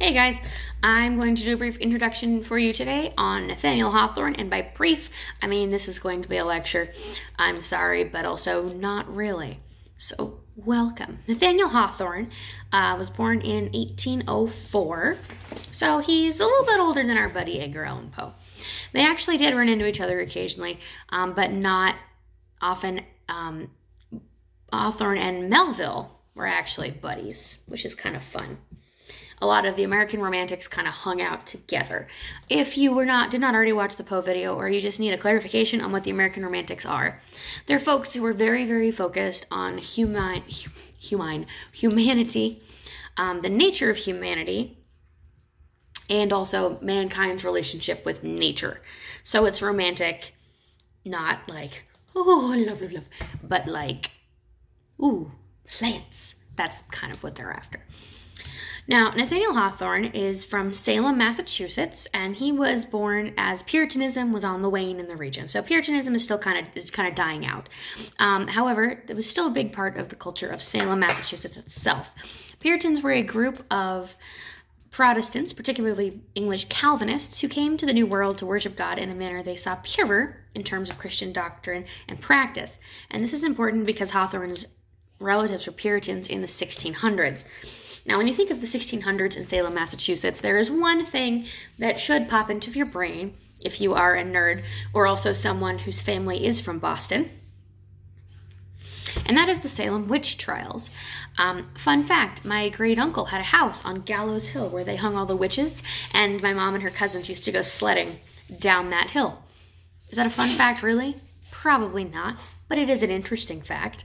Hey guys, I'm going to do a brief introduction for you today on Nathaniel Hawthorne, and by brief, I mean this is going to be a lecture. I'm sorry, but also not really. So, welcome. Nathaniel Hawthorne was born in 1804, so he's a little bit older than our buddy Edgar Allan Poe. They actually did run into each other occasionally, but not often. Hawthorne and Melville were actually buddies, which is kind of fun. A lot of the American Romantics kind of hung out together. If you did not already watch the Poe video, or you just need a clarification on what the American Romantics are, they're folks who were very, very focused on humanity, the nature of humanity, and also mankind's relationship with nature. So it's romantic, not like, oh, love, love, love, but like, ooh, plants. That's kind of what they're after. Now, Nathaniel Hawthorne is from Salem, Massachusetts, and he was born as Puritanism was on the wane in the region. So Puritanism is still kind of dying out. However, it was still a big part of the culture of Salem, Massachusetts itself. Puritans were a group of Protestants, particularly English Calvinists, who came to the New World to worship God in a manner they saw purer in terms of Christian doctrine and practice. And this is important because Hawthorne's relatives were Puritans in the 1600s. Now, when you think of the 1600s in Salem, Massachusetts, there is one thing that should pop into your brain if you are a nerd or also someone whose family is from Boston, and that is the Salem witch trials. Fun fact, my great uncle had a house on Gallows Hill where they hung all the witches, and my mom and her cousins used to go sledding down that hill. Is that a fun fact, really? Probably not, but it is an interesting fact.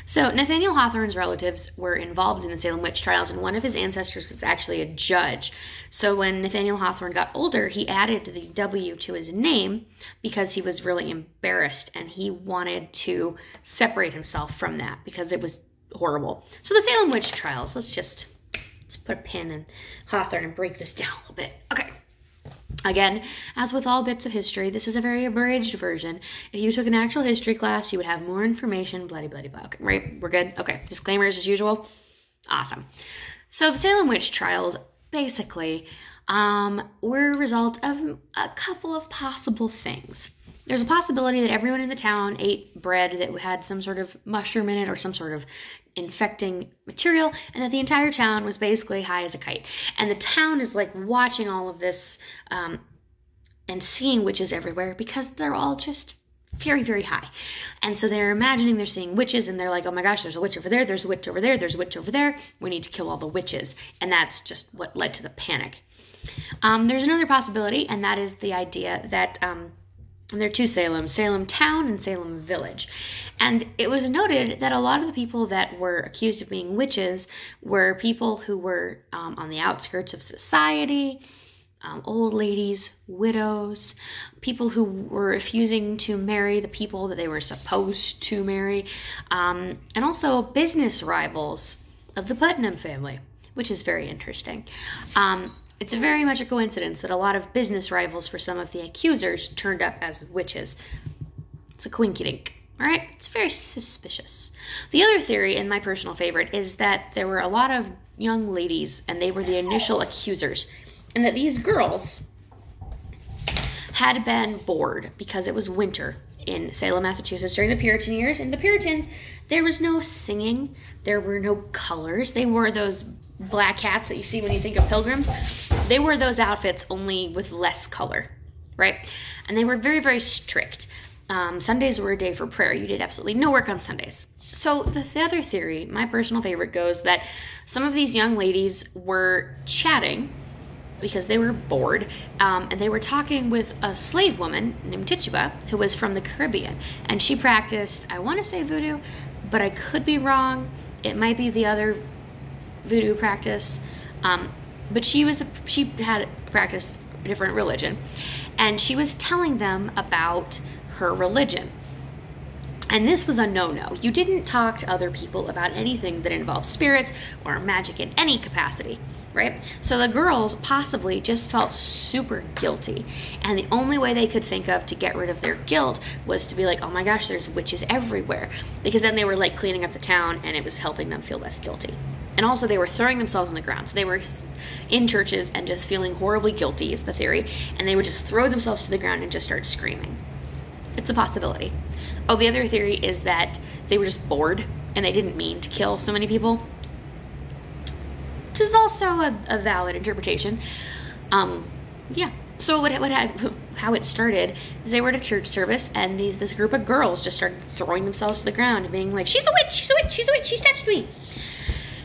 So Nathaniel Hawthorne's relatives were involved in the Salem witch trials, and one of his ancestors was actually a judge. So when Nathaniel Hawthorne got older, he added the W to his name because he was really embarrassed and he wanted to separate himself from that because it was horrible. So the Salem witch trials, let's put a pin in Hawthorne and break this down a little bit. Okay. Again, as with all bits of history, this is a very abridged version. If you took an actual history class, you would have more information, bloody, bloody, blah. Okay, right? We're good? Okay, disclaimers as usual? Awesome. So the Salem witch trials, basically, were a result of a couple of possible things. There's a possibility that everyone in the town ate bread that had some sort of mushroom in it or some sort of infecting material, and that the entire town was basically high as a kite. And the town is like watching all of this and seeing witches everywhere because they're all just very, very high. And so they're imagining they're seeing witches, and they're like, oh my gosh, there's a witch over there, there's a witch over there, there's a witch over there. We need to kill all the witches. And that's just what led to the panic. There's another possibility, and that is the idea that there are two Salems, Salem Town and Salem Village. And it was noted that a lot of the people that were accused of being witches were people who were on the outskirts of society, old ladies, widows, people who were refusing to marry the people that they were supposed to marry, and also business rivals of the Putnam family, which is very interesting. It's very much a coincidence that a lot of business rivals for some of the accusers turned up as witches. It's a quinky-dink, all right? It's very suspicious. The other theory, and my personal favorite, is that there were a lot of young ladies, and they were the initial accusers, and that these girls had been bored because it was winter in Salem, Massachusetts during the Puritan years. And the Puritans, there was no singing, there were no colors. They wore those black hats that you see when you think of pilgrims. They wore those outfits only with less color, right? And they were very, very strict. Sundays were a day for prayer. You did absolutely no work on Sundays. So the other theory, my personal favorite, goes that some of these young ladies were chatting because they were bored, and they were talking with a slave woman named Tituba, who was from the Caribbean, and she practiced, I want to say voodoo, but I could be wrong. It might be the other voodoo practice, but she had practiced a different religion, and she was telling them about her religion. And this was a no-no. You didn't talk to other people about anything that involved spirits or magic in any capacity, right? So the girls possibly just felt super guilty, and the only way they could think of to get rid of their guilt was to be like, oh my gosh, there's witches everywhere, because then they were like cleaning up the town and it was helping them feel less guilty. And also they were throwing themselves on the ground. So they were in churches and just feeling horribly guilty is the theory. And they would just throw themselves to the ground and just start screaming. It's a possibility. Oh, the other theory is that they were just bored and they didn't mean to kill so many people. Which is also a valid interpretation. Yeah. So how it started is they were at a church service and this group of girls just started throwing themselves to the ground and being like, she's a witch, she's a witch, she's a witch, she's touched me.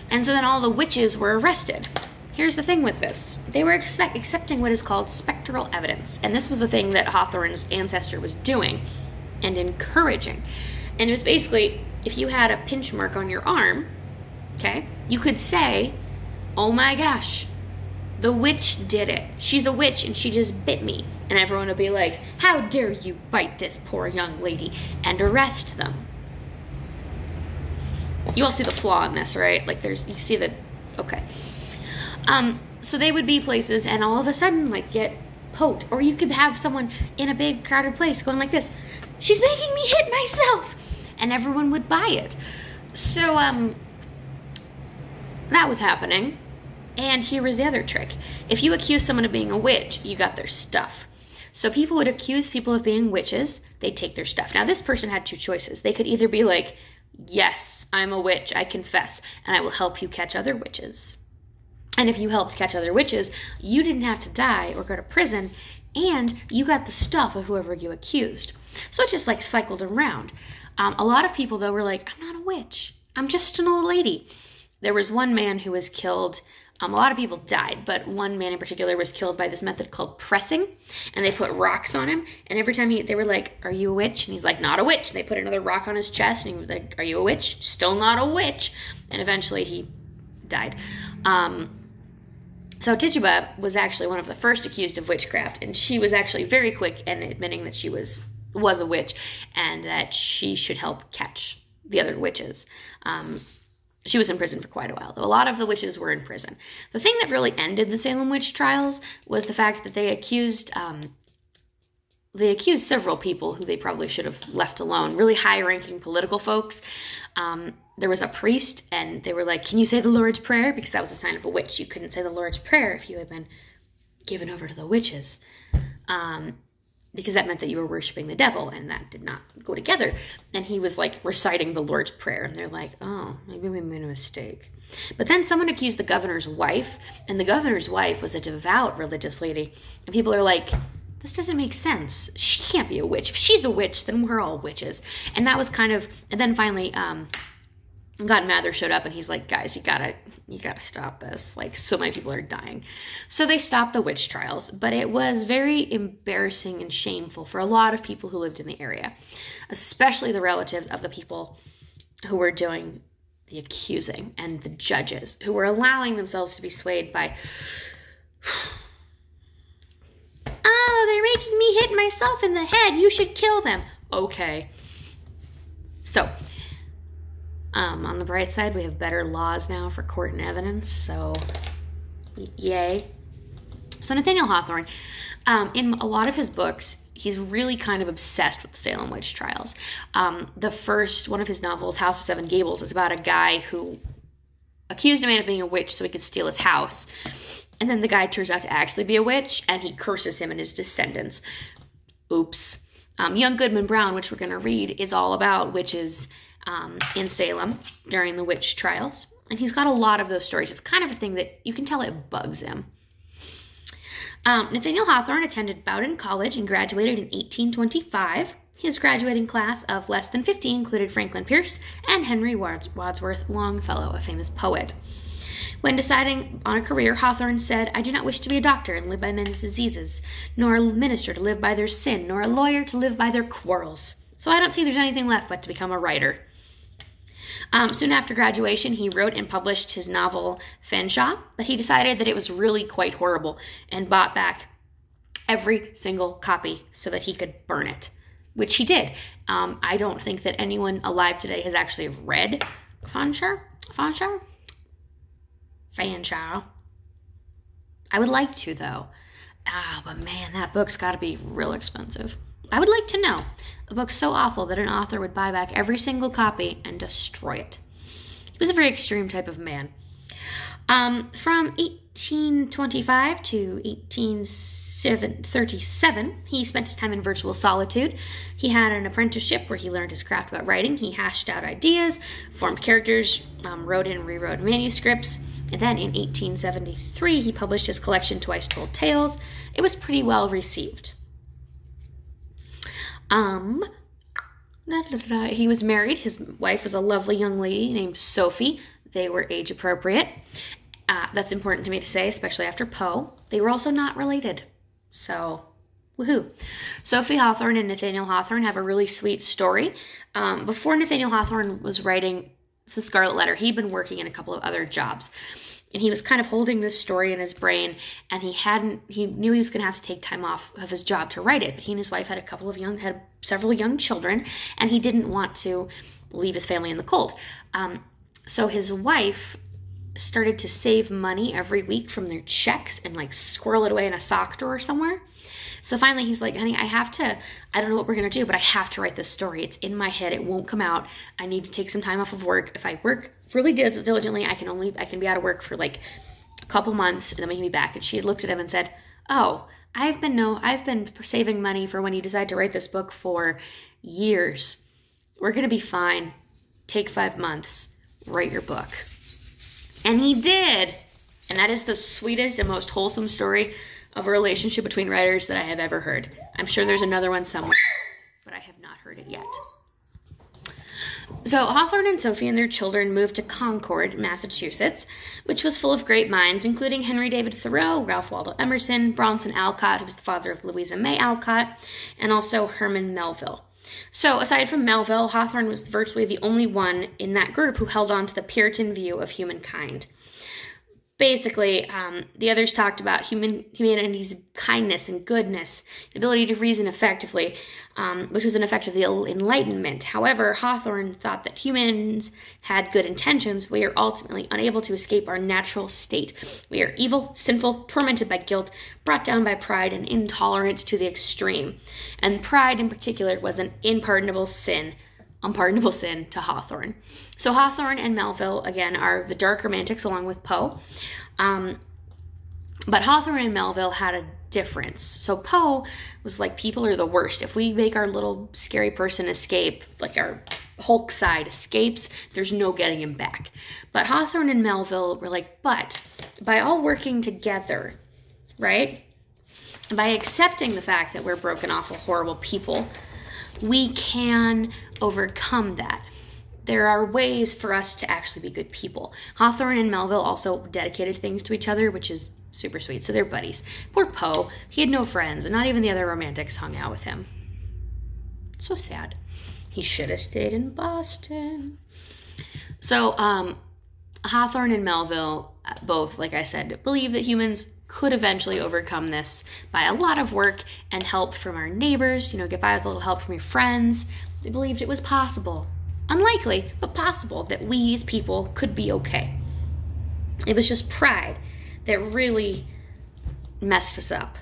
And so then all the witches were arrested. Here's the thing with this. They were accepting what is called spectral evidence. And this was the thing that Hawthorne's ancestor was doing and encouraging. And it was basically, if you had a pinch mark on your arm, okay, you could say, oh my gosh, the witch did it. She's a witch and she just bit me. And everyone would be like, how dare you bite this poor young lady, and arrest them. You all see the flaw in this, right? Like you see the, okay. So they would be places and all of a sudden like get poked, or you could have someone in a big crowded place going like this, she's making me hit myself, and everyone would buy it. So that was happening. And here was the other trick. If you accuse someone of being a witch, you got their stuff. So people would accuse people of being witches, they'd take their stuff. Now this person had two choices. They could either be like, yes, I'm a witch, I confess, and I will help you catch other witches. And if you helped catch other witches, you didn't have to die or go to prison, and you got the stuff of whoever you accused. So it just like cycled around. A lot of people though were like, I'm not a witch, I'm just an old lady. There was one man who was killed, a lot of people died, but one man in particular was killed by this method called pressing, and they put rocks on him, and every time they were like, are you a witch? And he's like, not a witch. And they put another rock on his chest, and he was like, are you a witch? Still not a witch. And eventually he died. So Tituba was actually one of the first accused of witchcraft, and she was actually very quick in admitting that she was a witch, and that she should help catch the other witches. She was in prison for quite a while, though a lot of the witches were in prison. The thing that really ended the Salem witch trials was the fact that they accused several people who they probably should have left alone, really high-ranking political folks. There was a priest, and they were like, can you say the Lord's Prayer? Because that was a sign of a witch. You couldn't say the Lord's Prayer if you had been given over to the witches. Because that meant that you were worshiping the devil, and that did not go together. And he was like reciting the Lord's Prayer, and they're like, oh, maybe we made a mistake. But then someone accused the governor's wife, and the governor's wife was a devout religious lady. And people are like, this doesn't make sense. She can't be a witch. If she's a witch, then we're all witches. And that was kind of, and then finally, God Mather showed up and he's like, guys, you gotta stop this. Like, so many people are dying. So they stopped the witch trials, but it was very embarrassing and shameful for a lot of people who lived in the area, especially the relatives of the people who were doing the accusing and the judges who were allowing themselves to be swayed by, oh, they're making me hit myself in the head. You should kill them. Okay. So, on the bright side, we have better laws now for court and evidence, so yay. So Nathaniel Hawthorne, in a lot of his books, he's really kind of obsessed with the Salem witch trials. The first one of his novels, House of Seven Gables, is about a guy who accused a man of being a witch so he could steal his house. And then the guy turns out to actually be a witch, and he curses him and his descendants. Oops. Young Goodman Brown, which we're going to read, is all about witches in Salem during the witch trials. And he's got a lot of those stories. It's kind of a thing that you can tell it bugs him. Nathaniel Hawthorne attended Bowdoin College and graduated in 1825. His graduating class of less than 50 included Franklin Pierce and Henry Wadsworth Longfellow, a famous poet. When deciding on a career, Hawthorne said, I do not wish to be a doctor and live by men's diseases, nor a minister to live by their sin, nor a lawyer to live by their quarrels. So I don't see there's anything left but to become a writer. Soon after graduation, he wrote and published his novel Fanshawe, but he decided that it was really quite horrible and bought back every single copy so that he could burn it, which he did. I don't think that anyone alive today has actually read Fanshawe. I would like to, though. But man, that book's got to be real expensive. I would like to know. A book so awful that an author would buy back every single copy and destroy it. He was a very extreme type of man. From 1825 to 1837, he spent his time in virtual solitude. He had an apprenticeship where he learned his craft about writing. He hashed out ideas, formed characters, wrote and rewrote manuscripts. And then in 1873, he published his collection, Twice Told Tales. It was pretty well received. He was married. His wife was a lovely young lady named Sophie. They were age appropriate. That's important to me to say, especially after Poe. They were also not related. So, woohoo. Sophie Hawthorne and Nathaniel Hawthorne have a really sweet story. Before Nathaniel Hawthorne was writing The Scarlet Letter, he'd been working in a couple of other jobs. And he was kind of holding this story in his brain, and he knew he was going to have to take time off of his job to write it. But he and his wife had several young children, and he didn't want to leave his family in the cold. So his wife started to save money every week from their checks and like squirrel it away in a sock drawer somewhere. So finally he's like, honey, I don't know what we're going to do, but I have to write this story. It's in my head. It won't come out. I need to take some time off of work. If I work really diligently, I can be out of work for like a couple months and then we can be back. And she had looked at him and said, oh, I've been saving money for when you decide to write this book for years. We're going to be fine. Take 5 months. Write your book. And he did. And that is the sweetest and most wholesome story of a relationship between writers that I have ever heard. I'm sure there's another one somewhere, but I have not heard it yet. So Hawthorne and Sophie and their children moved to Concord, Massachusetts, which was full of great minds, including Henry David Thoreau, Ralph Waldo Emerson, Bronson Alcott, who was the father of Louisa May Alcott, and also Herman Melville. So aside from Melville, Hawthorne was virtually the only one in that group who held on to the Puritan view of humankind. Basically, the others talked about humanity's kindness and goodness, the ability to reason effectively, which was an effect of the Enlightenment. However, Hawthorne thought that humans had good intentions. We are ultimately unable to escape our natural state. We are evil, sinful, tormented by guilt, brought down by pride, and intolerant to the extreme. And pride in particular was an unpardonable sin to Hawthorne. So Hawthorne and Melville, again, are the dark romantics along with Poe. But Hawthorne and Melville had a difference. So Poe was like, people are the worst. If we make our little scary person escape, like our Hulk side escapes, there's no getting him back. But Hawthorne and Melville were like, but by all working together, right? And by accepting the fact that we're broken, awful, horrible people, we can overcome that. There are ways for us to actually be good people. Hawthorne and Melville also dedicated things to each other, which is super sweet. So they're buddies. Poor Poe, he had no friends, and not even the other romantics hung out with him. So sad. He should have stayed in Boston. So Hawthorne and Melville both, like I said, believe that humans could eventually overcome this by a lot of work and help from our neighbors, get by with a little help from your friends. They believed it was possible. Unlikely, but possible that we as people could be okay. It was just pride that really messed us up.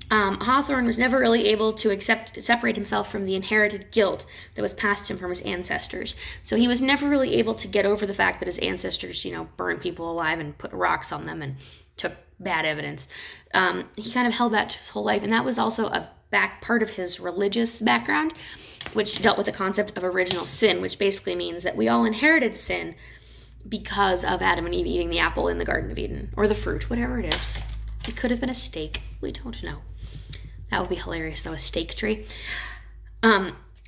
Hawthorne was never really able to separate himself from the inherited guilt that was passed to him from his ancestors. So he was never really able to get over the fact that his ancestors, burned people alive and put rocks on them and took bad evidence. He kind of held that his whole life, and that was also a back part of his religious background, which dealt with the concept of original sin, which basically means that we all inherited sin because of Adam and Eve eating the apple in the Garden of Eden, or the fruit, whatever it is. It could have been a steak. We don't know. That would be hilarious, though, a steak tree.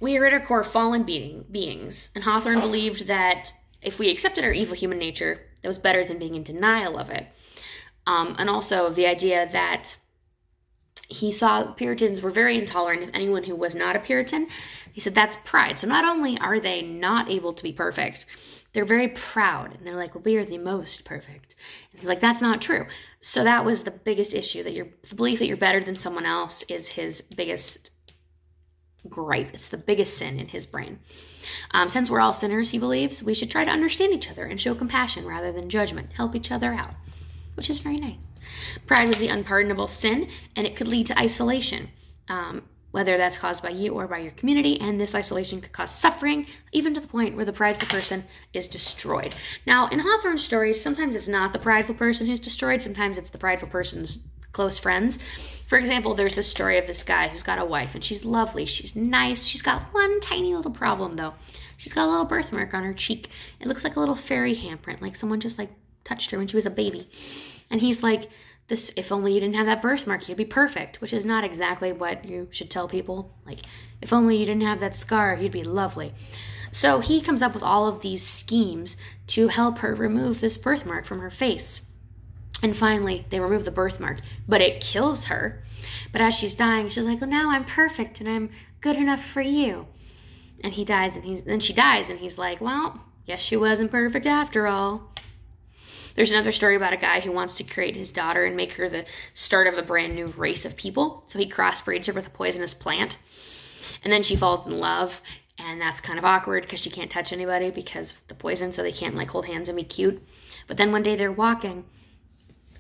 We are at our core fallen beings, and Hawthorne believed that if we accepted our evil human nature, that was better than being in denial of it. And also the idea that he saw Puritans were very intolerant of anyone who was not a Puritan. He said that's pride. So not only are they not able to be perfect, they're very proud. And they're like, well, we are the most perfect. And he's like, that's not true. So that was the biggest issue, that the belief that you're better than someone else is his biggest gripe. It's the biggest sin in his brain. Since we're all sinners, he believes, we should try to understand each other and show compassion rather than judgment. Help each other out, which is very nice. Pride was the unpardonable sin, and it could lead to isolation. whether that's caused by you or by your community, and this isolation could cause suffering, even to the point where the prideful person is destroyed. Now, in Hawthorne's stories, sometimes it's not the prideful person who's destroyed, sometimes it's the prideful person's close friends. For example, there's this story of this guy who's got a wife, and she's lovely, she's nice, she's got one tiny little problem, though. She's got a little birthmark on her cheek. It looks like a little fairy handprint, like someone just, like, touched her when she was a baby. And he's like, this, if only you didn't have that birthmark, you'd be perfect, which is not exactly what you should tell people. Like, if only you didn't have that scar, you'd be lovely. So he comes up with all of these schemes to help her remove this birthmark from her face. And finally, they remove the birthmark, but it kills her. But as she's dying, she's like, well, now I'm perfect and I'm good enough for you. And he dies, and then she dies, and he's like, well, guess she wasn't perfect after all. There's another story about a guy who wants to create his daughter and make her the start of a brand new race of people. So he crossbreeds her with a poisonous plant. And then she falls in love, and that's kind of awkward because she can't touch anybody because of the poison, so they can't, like, hold hands and be cute. But then one day they're walking,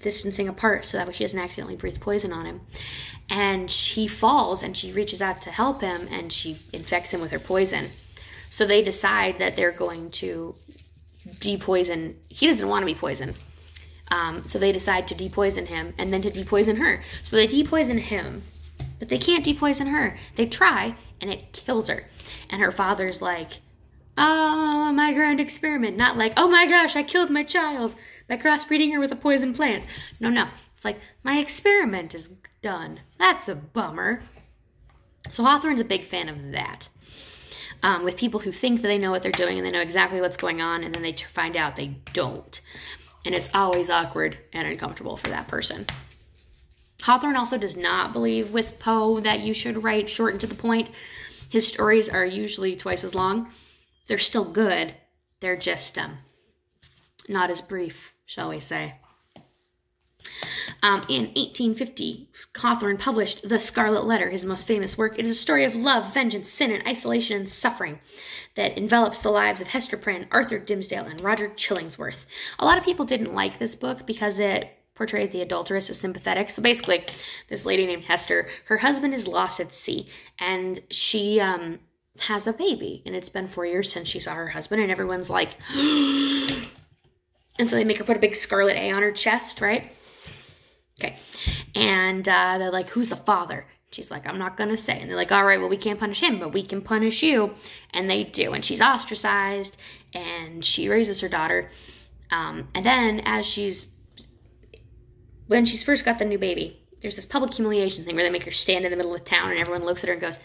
distancing apart so that way she doesn't accidentally breathe poison on him. And he falls, and she reaches out to help him, and she infects him with her poison. So they decide that they're going to depoison. He doesn't want to be poisoned. So they decide to depoison him and then to depoison her. So they depoison him, but they can't depoison her. They try, and it kills her. And her father's like, oh, my grand experiment. Not like, oh my gosh, I killed my child by crossbreeding her with a poison plant. No. It's like, my experiment is done. That's a bummer. So Hawthorne's a big fan of that. With people who think that they know what they're doing and they know exactly what's going on, and then they find out they don't. And it's always awkward and uncomfortable for that person. Hawthorne also does not believe with Poe that you should write short and to the point. His stories are usually twice as long. They're still good. They're just not as brief, shall we say. In 1850, Hawthorne published The Scarlet Letter, his most famous work. It is a story of love, vengeance, sin, and isolation and suffering that envelops the lives of Hester Prynne, Arthur Dimmesdale, and Roger Chillingsworth. A lot of people didn't like this book because it portrayed the adulteress as sympathetic. So basically, this lady named Hester, her husband is lost at sea, and she has a baby, and it's been 4 years since she saw her husband, and everyone's like, and so they make her put a big scarlet A on her chest, right? Okay. And they're like, who's the father? She's like, I'm not going to say. And they're like, all right, well, we can't punish him, but we can punish you. And they do. And she's ostracized, and she raises her daughter. And then when she's first got the new baby, there's this public humiliation thing where they make her stand in the middle of town, and everyone looks at her and goes,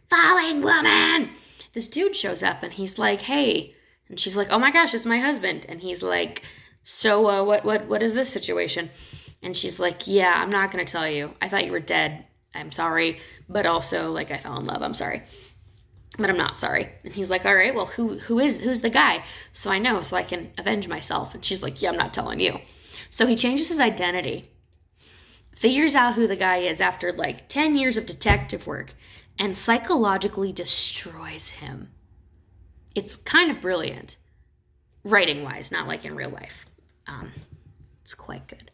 falling woman! This dude shows up, and he's like, hey. And she's like, oh my gosh, it's my husband. And he's like, so what is this situation? And she's like, yeah, I'm not going to tell you. I thought you were dead. I'm sorry. But also, like, I fell in love. I'm sorry. But I'm not sorry. And he's like, all right, well, who's the guy? So I know, so I can avenge myself. And she's like, yeah, I'm not telling you. So he changes his identity, figures out who the guy is after, like, 10 years of detective work, and psychologically destroys him. It's kind of brilliant. Writing-wise, not like in real life. It's quite good.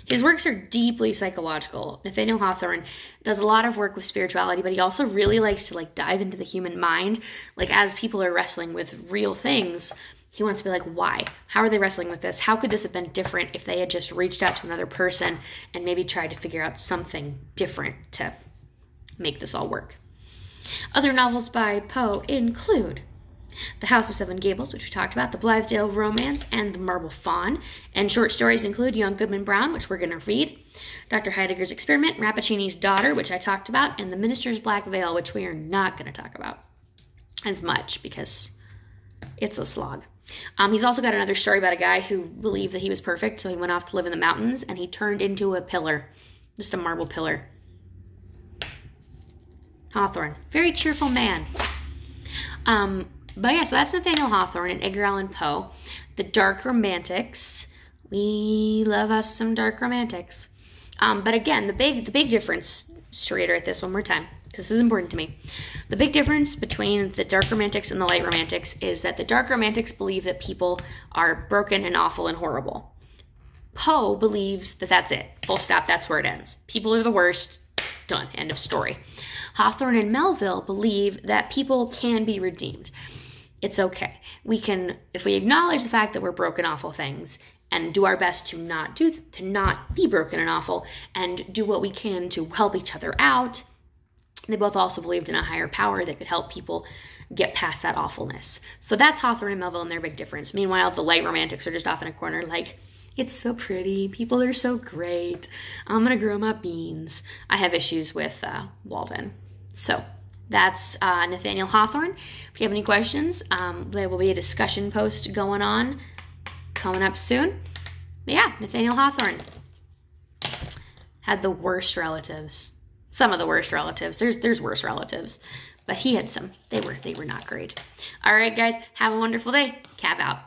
His works are deeply psychological. Nathaniel Hawthorne does a lot of work with spirituality, but he also really likes to, like, dive into the human mind. Like, as people are wrestling with real things, he wants to be like, why? How are they wrestling with this? How could this have been different if they had just reached out to another person and maybe tried to figure out something different to make this all work? Other novels by Poe include The House of Seven Gables, which we talked about, The Blithedale Romance, and The Marble Fawn. And short stories include Young Goodman Brown, which we're going to read, Dr. Heidegger's Experiment, Rappaccini's Daughter, which I talked about, and The Minister's Black Veil, which we are not going to talk about as much because it's a slog. He's also got another story about a guy who believed that he was perfect, so he went off to live in the mountains, and he turned into a pillar, just a marble pillar. Hawthorne, very cheerful man. But yeah, so that's Nathaniel Hawthorne and Edgar Allan Poe. The Dark Romantics. We love us some Dark Romantics. But again, the big difference, just to reiterate this one more time, because this is important to me. The big difference between the Dark Romantics and the Light Romantics is that the Dark Romantics believe that people are broken and awful and horrible. Poe believes that that's it. Full stop, that's where it ends. People are the worst. Done. End of story. Hawthorne and Melville believe that people can be redeemed. It's okay. We can, if we acknowledge the fact that we're broken, awful things, and do our best to not be broken and awful, and do what we can to help each other out. They both also believed in a higher power that could help people get past that awfulness. So that's Hawthorne and Melville and their big difference. Meanwhile, the light romantics are just off in a corner like, it's so pretty, people are so great, I'm gonna grow my beans. I have issues with Walden. So that's Nathaniel Hawthorne. If you have any questions, there will be a discussion post going on coming up soon. But yeah, Nathaniel Hawthorne had the worst relatives. Some of the worst relatives. There's worse relatives, but he had some. They were not great. All right, guys, have a wonderful day. Cav out.